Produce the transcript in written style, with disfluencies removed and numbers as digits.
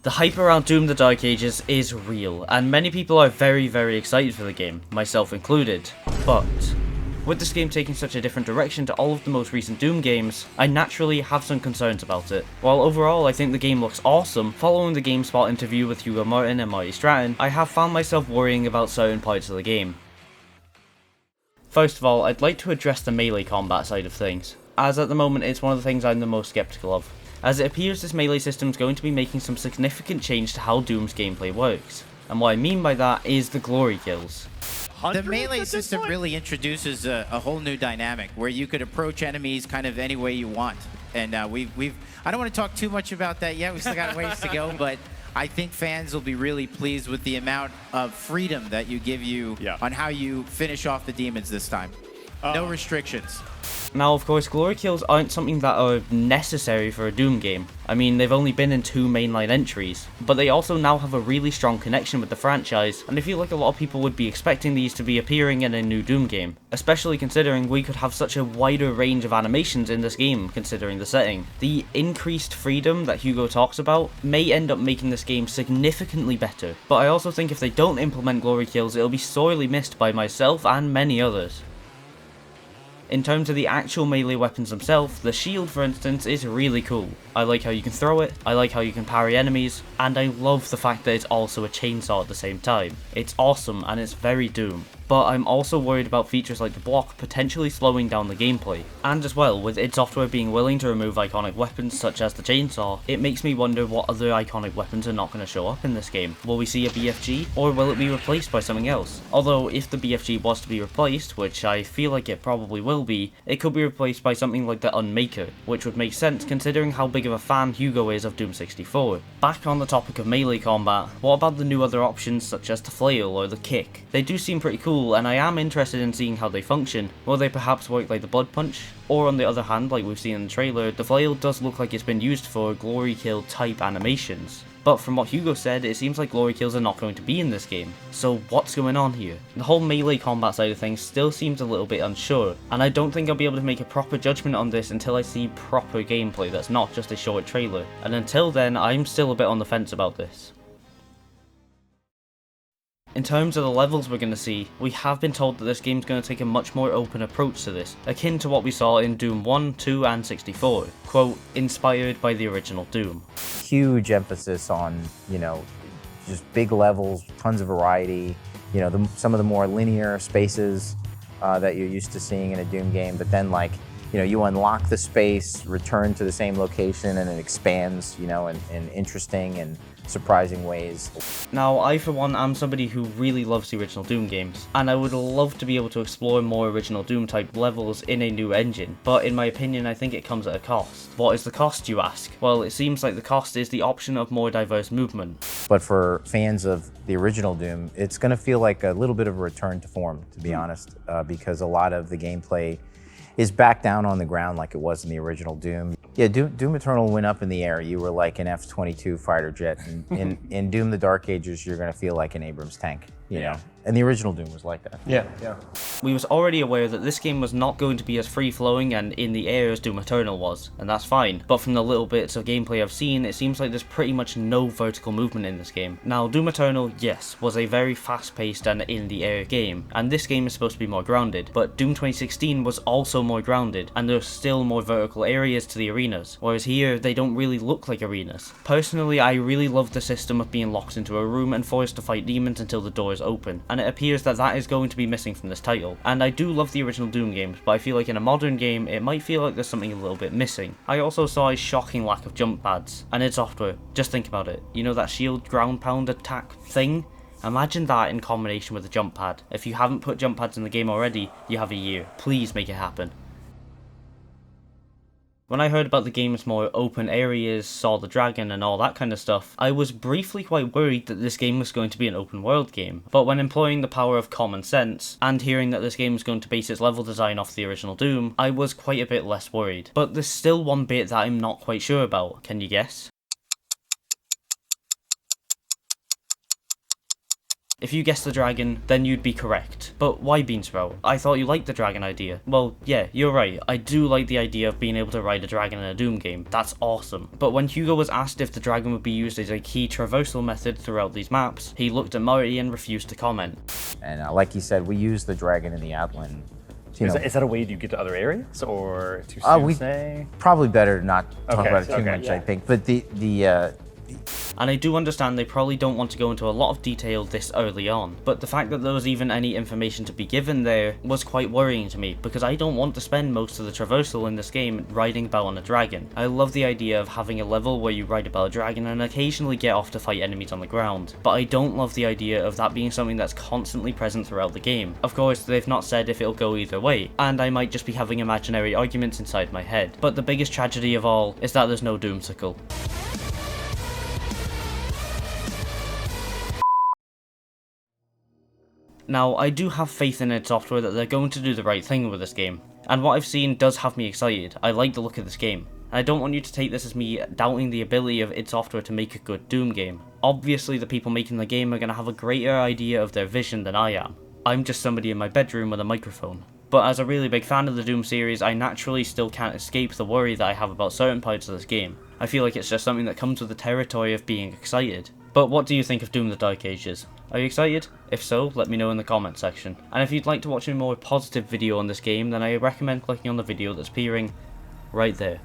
The hype around Doom the Dark Ages is real, and many people are very excited for the game, myself included. But with this game taking such a different direction to all of the most recent Doom games, I naturally have some concerns about it. While overall I think the game looks awesome, following the GameSpot interview with Hugo Martin and Marty Stratton, I have found myself worrying about certain parts of the game. First of all, I'd like to address the melee combat side of things, as at the moment it's one of the things I'm the most skeptical of, as it appears this melee system is going to be making some significant change to how Doom's gameplay works. And what I mean by that is the glory kills. The melee system really introduces a whole new dynamic where you could approach enemies kind of any way you want. And I don't want to talk too much about that yet, we still got ways to go, but I think fans will be really pleased with the amount of freedom that you give you on how you finish off the demons this time. No restrictions. Now, of course, glory kills aren't something that are necessary for a Doom game. I mean, they've only been in 2 mainline entries, but they also now have a really strong connection with the franchise, and I feel like a lot of people would be expecting these to be appearing in a new Doom game, especially considering we could have such a wider range of animations in this game, considering the setting. The increased freedom that Hugo talks about may end up making this game significantly better, but I also think if they don't implement glory kills, it'll be sorely missed by myself and many others. In terms of the actual melee weapons themselves, the shield for instance is really cool. I like how you can throw it, I like how you can parry enemies, and I love the fact that it's also a chainsaw at the same time. It's awesome and it's very Doom. But I'm also worried about features like the block potentially slowing down the gameplay. And as well, with id Software being willing to remove iconic weapons such as the chainsaw, it makes me wonder what other iconic weapons are not going to show up in this game. Will we see a BFG, or will it be replaced by something else? Although, if the BFG was to be replaced, which I feel like it probably will be, it could be replaced by something like the Unmaker, which would make sense considering how big of a fan Hugo is of Doom 64. Back on the topic of melee combat, what about the new other options such as the flail or the kick? They do seem pretty cool, and I am interested in seeing how they function. Will they perhaps work like the blood punch? Or on the other hand, like we've seen in the trailer, the flail does look like it's been used for glory kill type animations. But from what Hugo said, it seems like glory kills are not going to be in this game. So what's going on here? The whole melee combat side of things still seems a little bit unsure, and I don't think I'll be able to make a proper judgment on this until I see proper gameplay that's not just a short trailer. And until then, I'm still a bit on the fence about this. In terms of the levels we're going to see, we have been told that this game's going to take a much more open approach to this, akin to what we saw in Doom 1, 2 and 64, quote, inspired by the original Doom. Huge emphasis on, just big levels, tons of variety, some of the more linear spaces that you're used to seeing in a Doom game, but then you unlock the space, return to the same location, and it expands, in interesting and surprising ways. Now, I for one am somebody who really loves the original Doom games, and I would love to be able to explore more original Doom type levels in a new engine, but in my opinion I think it comes at a cost. What is the cost, you ask? Well, it seems like the cost is the option of more diverse movement. But for fans of the original Doom, it's going to feel like a little bit of a return to form, to be honest, because a lot of the gameplay is back down on the ground like it was in the original Doom. Yeah, Doom Eternal went up in the air. You were like an F-22 fighter jet. And in Doom the Dark Ages, you're going to feel like an Abrams tank, you know? And the original Doom was like that. Yeah. We was already aware that this game was not going to be as free-flowing and in the air as Doom Eternal was, and that's fine. But from the little bits of gameplay I've seen, it seems like there's pretty much no vertical movement in this game. Now, Doom Eternal, yes, was a very fast-paced and in-the-air game, and this game is supposed to be more grounded, but Doom 2016 was also more grounded, and there's still more vertical areas to the arenas, whereas here, they don't really look like arenas. Personally, I really love the system of being locked into a room and forced to fight demons until the doors open, and it appears that that is going to be missing from this title. And I do love the original Doom games, but I feel like in a modern game, it might feel like there's something a little bit missing. I also saw a shocking lack of jump pads, and id Software, just think about it. You know that shield ground pound attack thing? Imagine that in combination with a jump pad. If you haven't put jump pads in the game already, you have a year. Please make it happen. When I heard about the game's more open areas, saw the dragon and all that kind of stuff, I was briefly quite worried that this game was going to be an open world game. But when employing the power of common sense, and hearing that this game was going to base its level design off the original Doom, I was quite a bit less worried. But there's still one bit that I'm not quite sure about. Can you guess? If you guessed the dragon, then you'd be correct. But why Beansprout? I thought you liked the dragon idea. Well, yeah, you're right. I do like the idea of being able to ride a dragon in a Doom game. That's awesome. But when Hugo was asked if the dragon would be used as a key traversal method throughout these maps, he looked at Marty and refused to comment. And like he said, we use the dragon in the Outland. Is that a way you get to other areas, or too soon to say? Probably better not talk about it too much, yeah. I think. But And I do understand they probably don't want to go into a lot of detail this early on, but the fact that there was even any information to be given there was quite worrying to me, because I don't want to spend most of the traversal in this game riding about on a dragon. I love the idea of having a level where you ride about a dragon and occasionally get off to fight enemies on the ground, but I don't love the idea of that being something that's constantly present throughout the game. Of course, they've not said if it'll go either way, and I might just be having imaginary arguments inside my head, but the biggest tragedy of all is that there's no Doomsicle. Now, I do have faith in id Software that they're going to do the right thing with this game, and what I've seen does have me excited. I like the look of this game, and I don't want you to take this as me doubting the ability of id Software to make a good Doom game. Obviously, the people making the game are going to have a greater idea of their vision than I am. I'm just somebody in my bedroom with a microphone. But as a really big fan of the Doom series, I naturally still can't escape the worry that I have about certain parts of this game. I feel like it's just something that comes with the territory of being excited. But what do you think of Doom the Dark Ages? Are you excited? If so, let me know in the comment section. And if you'd like to watch a more positive video on this game, then I recommend clicking on the video that's appearing right there.